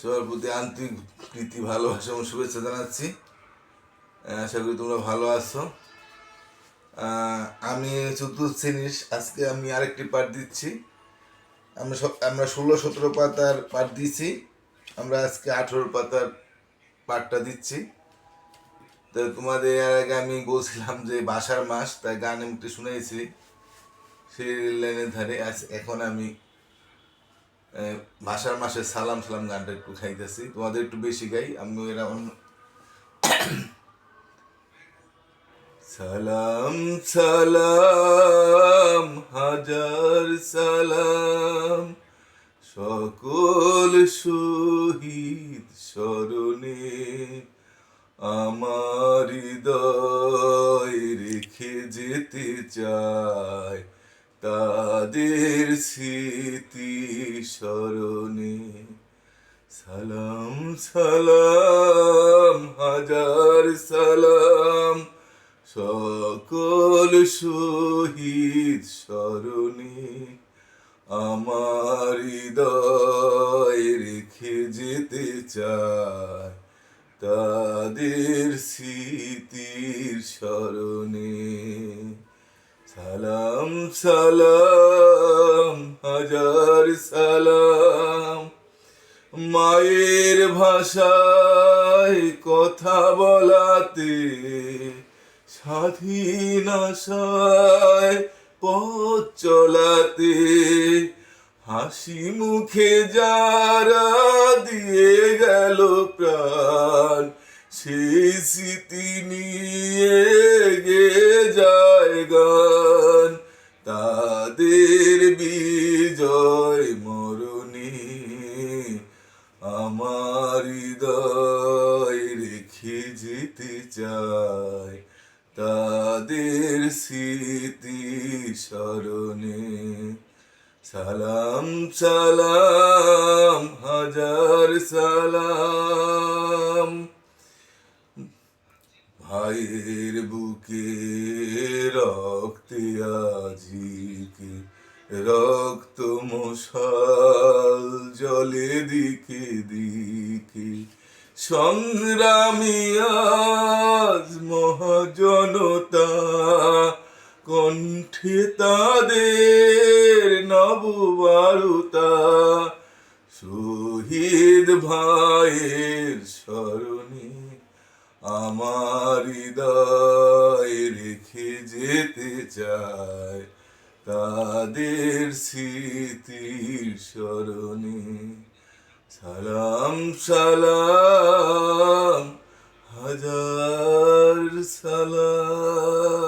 সবার প্রতি আন্তরিক প্রীতি ভালোবাসা এবং শুভেচ্ছা জানাচ্ছি। আশা করি তোমরা ভালো আছো। আমি চতুর্থ শ্রেণীর, আজকে আমি আরেকটি পাঠ দিচ্ছি। আমরা 16-17 পাতার পাঠ দিচ্ছি, আমরা আজকে 18 পাতার পাঠটা দিচ্ছি। তো তোমাদের এর আগে আমি বলছিলাম যে বাসার মাস, তাই গান একটু শুনেছি সেই লাইনের ধারে। এখন আমি ভাষার মাসে সালাম সালাম গানটা একটু খাইতেছি, তোমাদের একটু বেশি গাই আমি। এরা সালাম সালাম হাজার সালাম সকল শহীদ স্মরণে, আমার হৃদয় রেখে যেতে চায় তাদের স্মৃতি স্মরণে। সালাম সালাম হাজার সালাম সকল শহীদ স্মরণে, আমার হৃদয় রেখে যেতে চায় তাদের স্মৃতির স্মরণে। সালাম সালাম হাজার সালাম মায়ের ভাষায় কথা বলাতে, স্বাধীন আশায় পথ চলাতে, হাসি মুখে যারা দিয়ে গেল প্রাণ, সেই স্মৃতি নিয়ে গে যায় গান তাদের বিজয় মরণে, আমার হৃদয় রেখে যেতে চায় তাদের স্মৃতি স্মরণে। সালাম সালাম হাজার সালাম ভাইয়ের বুকে রক্তে আজিকে রক্ত মশাল জলে দিকে দিকে, সংগ্রামী আজ মহাজনতা, কণ্ঠে তাদের নববারতা, শহীদ ভাইয়ের স্মরণে, আমার হৃদয় রেখে যেতে চায় তাদের স্মৃতির স্মরণে। সালাম সালাম হাজার সালাম।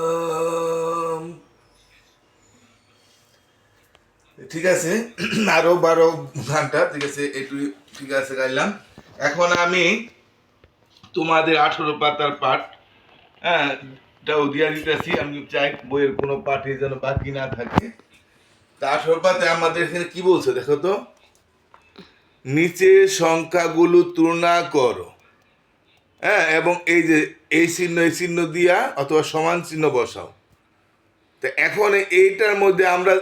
ঠিক আছে, আরো 12 ঘন্টা, ঠিক আছে, একটু ঠিক আছে গাইলাম। এখন আমি তোমাদের 18 পাতার পাঠ এটাও দিয়া দিতেছি। আমি চাই বইয়ের কোনো পাঠে যেন বাকি না থাকে। তা 18 পাতায় আমাদের এখানে কি বলছে দেখো তো, নিচে সংখ্যাগুলো তুলনা করো, এবং এই যে এই চিহ্ন দিয়া অথবা সমান চিহ্ন বসাও। তো এখন এইটার মধ্যে আমরা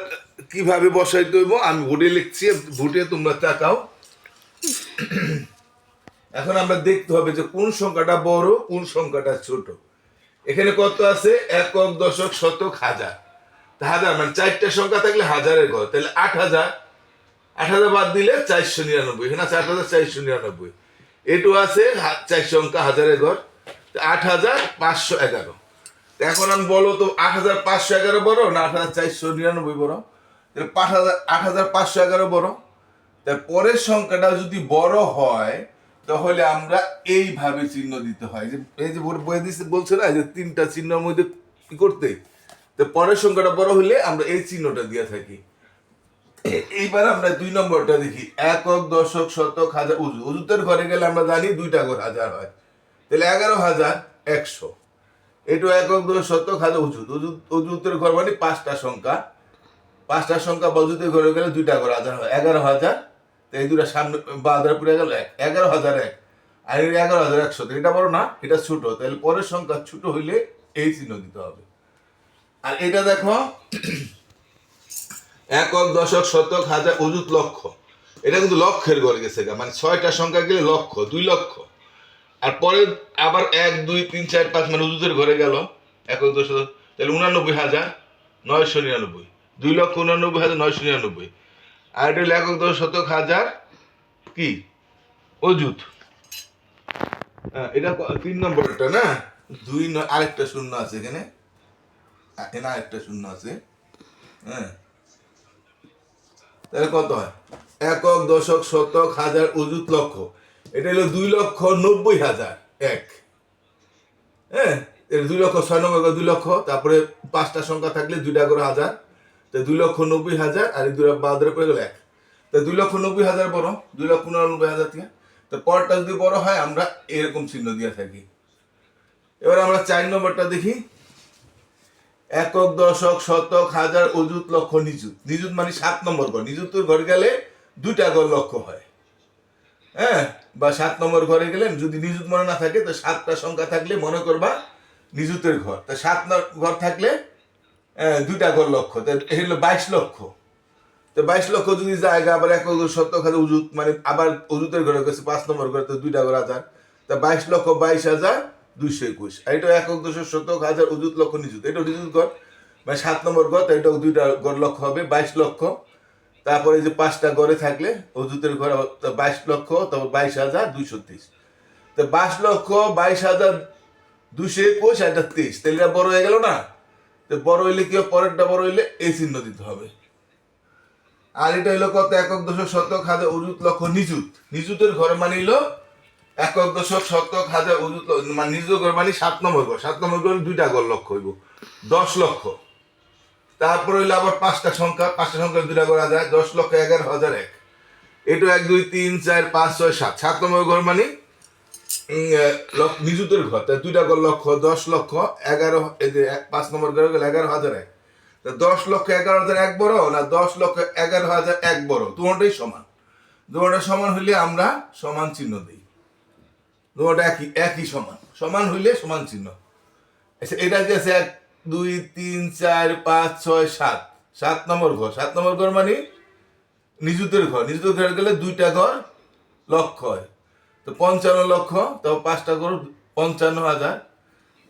কিভাবে বসাইতে হইব আমি ভোটে লিখছি, ভোটে তোমরা তাকাও। এখন আমরা দেখতে হবে যে কোন সংখ্যাটা বড় কোন সংখ্যাটা ছোট। এখানে কত আছে? একক, দশক, শতক, হাজার। হাজার মানে 4টা সংখ্যা থাকলে হাজারের ঘর, তাহলে 8,000। 8,000 বাদ দিলে 499। এখানে আছে 8,499। এটু আছে 4 সংখ্যা হাজারের ঘর, 8,511। এখন আমি বলো তো 8,511 বড় না 8,499 বড়? 8,511 বড়। তার পরের সংখ্যাটা যদি বড় হয় তাহলে আমরা এইভাবে চিহ্ন দিতে হয়, যে এই যে বই দিচ্ছে বলছে না যে 3টা চিহ্নের মধ্যে কি করতে, তো পরের সংখ্যাটা বড় হলে আমরা এই চিহ্নটা দিয়ে থাকি। এইবার আমরা 2 নম্বরটা দেখি, একক, দশক, শতক, হাজার। উজুতের ঘরে গেলে আমরা জানি 2টা ঘর হাজার হয়, তাহলে 11,100। এটু একক, দশক, শতক, হাজার। উজুতের ঘর মানে 5টা সংখ্যা। 5টা সংখ্যা বজুতের ঘরে গেলে 2টা ঘর হাজার হয়, 11,000। এই দুটা সামনে বাজার পুরে গেল 11,001। আর 11,100। এটা বড় না, এটা ছোট, তাহলে পরের সংখ্যা ছোট হইলে এই চিহ্ন দিতে হবে। আর এটা দেখো, একক, দশক, শতক, হাজার, অযুত, লক্ষ। এটা কিন্তু লক্ষের ঘরে গেছে গা, মানে 6টা সংখ্যা গেলে লক্ষ, 2 লক্ষ। আর পরে আবার 1 2 3 4 5 মানে উজুতের ঘরে গেল একক দশক, তাহলে 89,999, 2,89,999। আর এটা হলো একক দশক হাজার কি অজুত। এটা 3 নম্বরটা না, আরেকটা শূন্য আছে এখানে, এখানে আরেকটা শূন্য আছে। হ্যাঁ, তাহলে কত হয়? একক দশক শতক হাজার অযুত লক্ষ, এটা হলো 2,90,000 এক। হ্যাঁ, 2,06,000 নম্বর 2 লক্ষ, তারপরে 5টা সংখ্যা থাকলে 2টা করে হাজার, তো 2,90,000 আর এই 2 বাদ পড়ে গেল 1, তো 2,90,000 বড়, 2,99,000 থেকে। তো পরটা যদি বড় হয় আমরা এরকম চিহ্ন দিয়ে থাকি। এবার আমরা 4 নম্বরটা দেখি। একক দশক শতক হাজার অযুত লক্ষ নিযুত। নিযুত মানে 7 নম্বর ঘর, নিযুতের ঘর গেলে 2টা ঘর লক্ষ হয়। হ্যাঁ, বা 7 নম্বর ঘরে গেলেন, যদি নিযুত মনে না থাকে তো 7টা সংখ্যা থাকলে মনে করবা নিযুতের ঘর, তা 7 ঘর থাকলে 2টা ঘর লক্ষ, তো এই হলো 22 লক্ষ। তো 22 লক্ষ যদি জায়গা আবার একক শতক হাজার অযুত, মানে আবার অযুতের ঘরে গেছে 5 নম্বর ঘরে, তো 2টা ঘর হাজার, তা 22,22,221। আর এটা একক দশক শতক হাজার অযুত লক্ষ নিযুত, এটা নিযুত ঘর মানে 7 নম্বর ঘর, তো এটাও 2টা ঘর লক্ষ হবে 22 লক্ষ। তারপরে যে 5টা ঘরে থাকলে অযুতের ঘরে 22 লক্ষ, তারপর 22,223। তো 22,22,221 আর এটা 23, তাহলে এটা বড় হয়ে গেল না? তো বড় হইলে কি হবে? পরেরটা বড় হইলে এই চিহ্ন দিতে হবে। আর এটা হইলো কত? একক দশক শতক হাজার অযুত লক্ষ নিযুত। নিযুতের ঘরে মানে হইলো একক দশক শতক হাজার অযুত, মানে নিযুত ঘর মানে 7 নম্বর ঘর, 7 নম্বর ঘরে 2টা ঘর লক্ষ হইব 10 লক্ষ। তারপর হইলো আবার 5টা সংখ্যা, 5টা সংখ্যা 2টা করা যায় 10,11,001। এটা 1 2 3 4 5 6 7, 7 নম্বর ঘর মানে নিযুতের ঘর, তাই 2টা ঘর লক্ষ 10 লক্ষ 11, এই যে 5 নম্বর ঘরে গেল 11,001। 10,11,001 বড় না 10,11,001 বড়? দুটোটাই সমান। দুটোটা সমান হইলে আমরা সমান চিহ্ন দিই। দুটোটা একই সমান, সমান হইলে সমান চিহ্ন। এটা কি আছে? 1 2 3 4 5 6 7, 7 নম্বর ঘর, 7 নম্বর ঘর মানে নিযুতের ঘর, নিযুতের ঘরে গেলে 2টা ঘর লক্ষ হয়, তো 55 লক্ষ, তাও 5টা ঘর 55,000।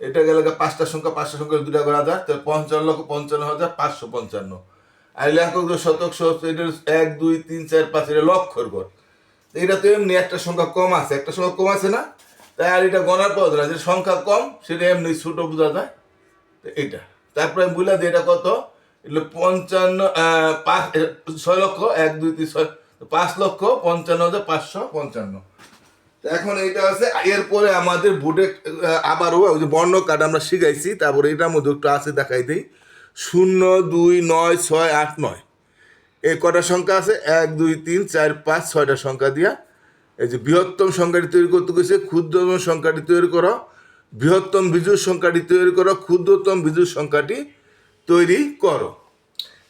এটা গেলে 5টা সংখ্যা, 5টা সংখ্যা 2টা করে হাজার, তো 55,55,555। আর একক শতক শতক, এটা 1 2 3 4 5, এটা লক্ষর ঘর। এটা তো এমনি একটা সংখ্যা কম আছে, একটা সংখ্যা কম আছে না, তাই আর এটা গণার পর না, যে সংখ্যা কম সেটা এমনি ছোট বোঝা যায়। তো এটা তারপরে আমি বললাম যে এটা কত? এটা 6 লক্ষ 1 2 3 6, 5,55,555। এখন এইটা আছে। এরপরে আমাদের বোর্ডে আবারও ওই যে বর্ণ কার্ড আমরা শিখাইছি, তারপরে এটার মধ্যে একটু আছে দেখাই দিই। 0 2 9 6 8 9, এই কটা সংখ্যা আছে? 1 2 3 4 5 6টা সংখ্যা দিয়া এই যে বৃহত্তম সংখ্যাটি তৈরি করতে গেছে, ক্ষুদ্রতম সংখ্যাটি তৈরি করো, বৃহত্তম বিজুর সংখ্যাটি তৈরি করো, ক্ষুদ্রতম বিজুর সংখ্যাটি তৈরি করো।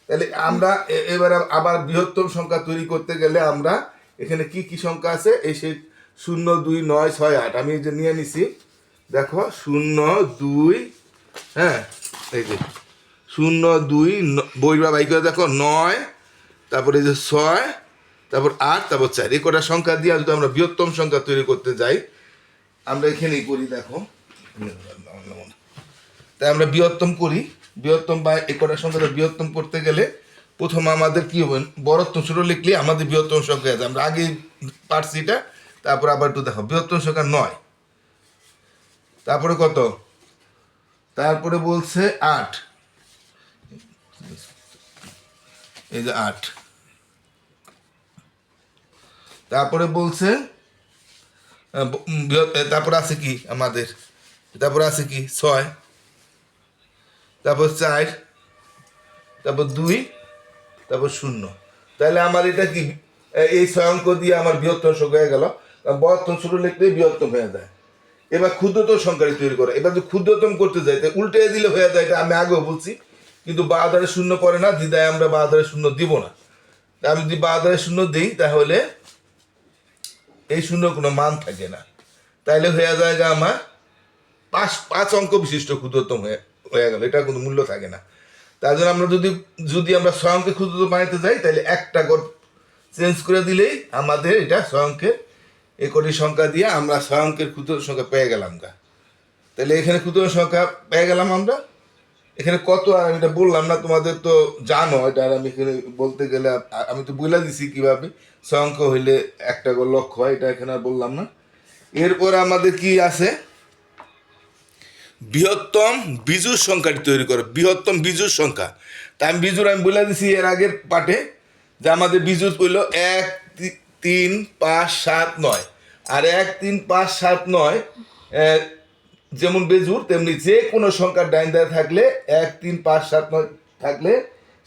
তাহলে আমরা এবারে আবার বৃহত্তম সংখ্যা তৈরি করতে গেলে আমরা এখানে কি কি সংখ্যা আছে এই সেই 0 2 9 6 8 আমি যে নিয়ে নিছি, দেখো 0 2, হ্যাঁ এই যে 0 2 বইরা বাই করে দেখো 9, তারপরে এই যে 6, তারপর 8, তারপর 4, এই কটা সংখ্যা দিয়ে যদি আমরা বৃহত্তম সংখ্যা তৈরি করতে যাই, আমরা এখানেই করি দেখো। তাই আমরা বৃহত্তম করি, বৃহত্তম বা এই কটা সংখ্যা বৃহত্তম করতে গেলে প্রথম আমাদের কি হবে? বড়ত্ব ছোট লিখলে আমাদের বৃহত্তম সংখ্যা আছে, আমরা আগেই পারছি এটা। তারপর আবার একটু দেখো, বৃহত্তম সংখ্যা 9, তারপরে কত? তারপরে বলছে 8, এই যে 8, তারপরে বলছে তারপর আছে কি আমাদের, তারপর আছে কি 6, তারপর 4, তারপর 2, তারপর 0। তাহলে আমার এটা কি এই 6 অঙ্ক দিয়ে আমার বৃহত্তম সংখ্যা হয়ে গেল। বৃহত্তম ছোট লিখলেই বৃহত্তম হয়ে যায়। এবার ক্ষুদ্রতম সংখ্যাটি তৈরি করে, এবার যদি ক্ষুদ্রতম করতে যাই তাই উল্টে দিলে হয়ে যায়, এটা আমি আগেও বলছি। কিন্তু বাহাদারে 0 পড়ে না, দিদায় আমরা বাহাদারে 0 দিব না। আমি যদি বাহাদারে 0 দিই তাহলে এই 0 কোনো মান থাকে না, তাইলে হয়ে যায় আমার 5 অঙ্ক বিশিষ্ট ক্ষুদ্রতম হয়ে গেল, এটা কোনো মূল্য থাকে না। তার জন্য আমরা যদি আমরা 6 অঙ্কে ক্ষুদ্রতম বানাইতে যাই তাহলে একটা ঘর চেঞ্জ করে দিলেই আমাদের এটা স্বয়ংকের একটি সংখ্যা দিয়ে আমরা স্বয়ংকের ক্ষুদ্র সংখ্যা পেয়ে গেলাম গা। তাহলে এখানে ক্ষুদ্র সংখ্যা পেয়ে গেলাম আমরা। এখানে কত আর আমি এটা বললাম না, তোমাদের তো জানো এটা, আর আমি এখানে বলতে গেলে আমি তো বলে দিছি কিভাবে স্বয়ংক হইলে একটা করে লক্ষ্য হয়, এটা এখানে আর বললাম না। এরপরে আমাদের কি আছে, বৃহত্তম বিজুর সংখ্যাটি তৈরি করো, বৃহত্তম বিজুর সংখ্যা। তা আমি বিজুর আমি বলে দিছি এর আগের পাঠে যে আমাদের বিজুর হইল 1 3 5 7 9, আর 1 3 5 7 9 যেমন বেজুর তেমনি যে কোনো সংখ্যার ডাইন ধারে থাকলে 1 3 5 7 9 থাকলে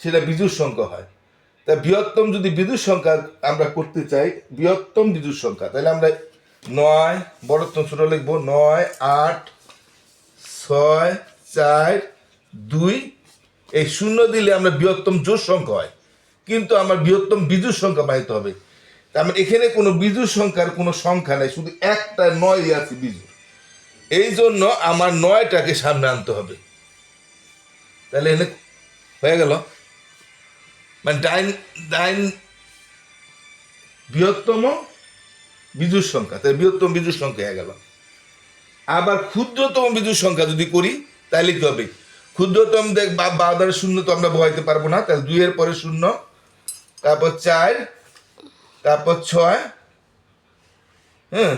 সেটা বিজুর সংখ্যা হয়। তা বৃহত্তম যদি বিজুর সংখ্যা আমরা করতে চাই, বৃহত্তম বিজুর সংখ্যা, তাহলে আমরা 9 বড়ত্তম ছোট লিখবো, 9 8 6 4 2, এই শূন্য দিলে আমরা বৃহত্তম জোড় সংখ্যা হয়, কিন্তু আমার বৃহত্তম বিজুর সংখ্যা পাইতে হবে। তার মানে এখানে কোনো বিজুর সংখ্যার কোনো সংখ্যা নাই, শুধু একটা 9 আছে বিজু, এই জন্য আমার 9টাকে সামনে আনতে হবে। তাহলে এখানে হয়ে গেল মানে ডাইন ডাইন বৃহত্তম বিজুর সংখ্যা, তাই বৃহত্তম বিজুর সংখ্যা হয়ে গেল। আবার ক্ষুদ্রতম বিজুর সংখ্যা যদি করি তাহলে কি হবে, ক্ষুদ্রতম দেখ বাদার শূন্য তো আমরা বহাইতে পারবো না, তাহলে 2 এর পরে 0, তারপর 4, তারপর 6, হ্যাঁ,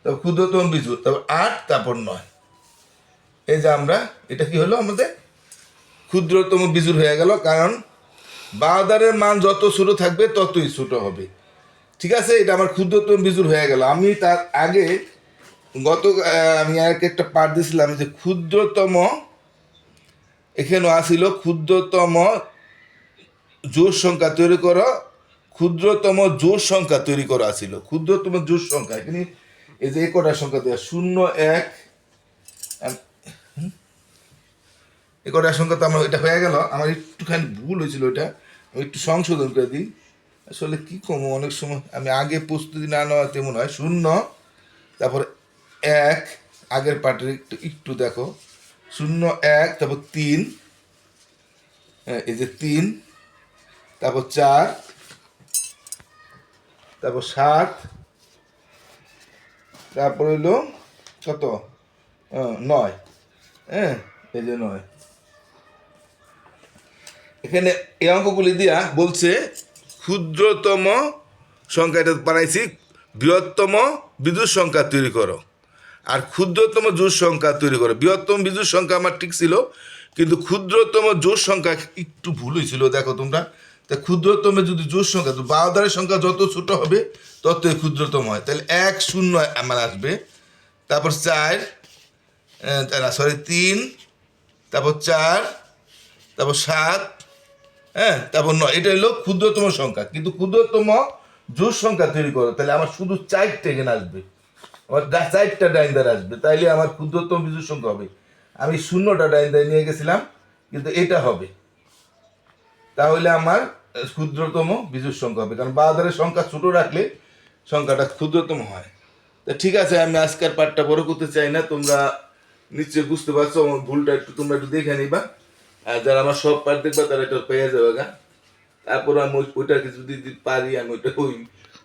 তারপর ক্ষুদ্রতম বিজু, তারপর 8, তারপর 9। এই যে আমরা এটা কি হলো আমাদের ক্ষুদ্রতম বিজুর হয়ে গেল, কারণ বাদারের মান যত ছোট থাকবে ততই ছোট হবে। ঠিক আছে, এটা আমার ক্ষুদ্রতম বিজুর হয়ে গেল। আমি তার আগে আমি একটা পাঠ দিয়েছিলাম যে ক্ষুদ্রতম, এখানেও আসিল ক্ষুদ্রতম জোড় সংখ্যা তৈরি করো, ক্ষুদ্রতম জোড় সংখ্যা তৈরি করা আসিল, ক্ষুদ্রতম জোড় সংখ্যা এখানে এই যে একটা সংখ্যা দেওয়া 0 1, একটা সংখ্যা তো আমার এটা হয়ে গেল। আমার একটুখানি ভুল হয়েছিল, ওইটা আমি একটু সংশোধন করে দিই। আসলে কি কম অনেক সময় আমি আগে প্রস্তুতি না নেওয়া তেমন হয়। 0, তারপর 1, আগের পার্টের একটু দেখো, 0 1, তারপর 3, এই যে 3, তারপর 4, তারপর 7, তারপর হইলো কত 9, হ্যাঁ, এই যে 9। এখানে এই অঙ্কগুলি দিয়া বলছে ক্ষুদ্রতম সংখ্যাটা বানাইছি, বৃহত্তম বিজুর সংখ্যা তৈরি করো, আর ক্ষুদ্রতম জোড় সংখ্যা তৈরি করো। বৃহত্তম বিজুর সংখ্যা আমার ঠিক ছিল, কিন্তু ক্ষুদ্রতম জোড় সংখ্যা একটু ভুল হয়েছিল, দেখো তোমরা। তা ক্ষুদ্রতম যদি জোড় সংখ্যা, তো বারোদারের সংখ্যা যত ছোট হবে ততই ক্ষুদ্রতম হয়। তাহলে 1 0 আমার আসবে, তারপর 4, না সরি 3, তারপর 4, তারপর 7, হ্যাঁ, তারপর 9। এটা হলো ক্ষুদ্রতম সংখ্যা, কিন্তু ক্ষুদ্রতম জোড় সংখ্যা তৈরি করো, তাহলে আমার শুধু 4টা এখানে আসবে, আমার 4টা ডাইন দ্বারা আসবে, তাইলে আমার ক্ষুদ্রতম বিজুর সংখ্যা হবে। আমি 0টা ডাইন দ্বারা নিয়ে গেছিলাম, কিন্তু এটা হবে, তাহলে আমার ক্ষুদ্রতম বিজুর সংখ্যা হবে, কারণ বাঁধারের সংখ্যা ছোট রাখলে সংখ্যাটা ক্ষুদ্রতম হয়। তা ঠিক আছে, আমি আজকের পাঠটা বড় করতে চাই না, তোমরা নিশ্চয়ই বুঝতে পারছো, আমার ভুলটা একটু তোমরা একটু দেখে নিবা, আর যারা আমার সব পাঠ দেখবা তারা এটা পেয়ে যাবে গা। তারপর আমি ওইটাকে যদি পারি আমি ওইটা ওই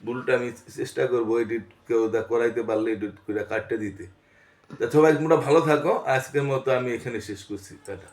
ভুলটা আমি চেষ্টা করবো এডিট কেউ করাইতে পারলে এডিট করে কাটতে দিতে। তা সবাই তোমরা ভালো থাকো, আজকের মতো আমি এখানে শেষ করছি, টাটা।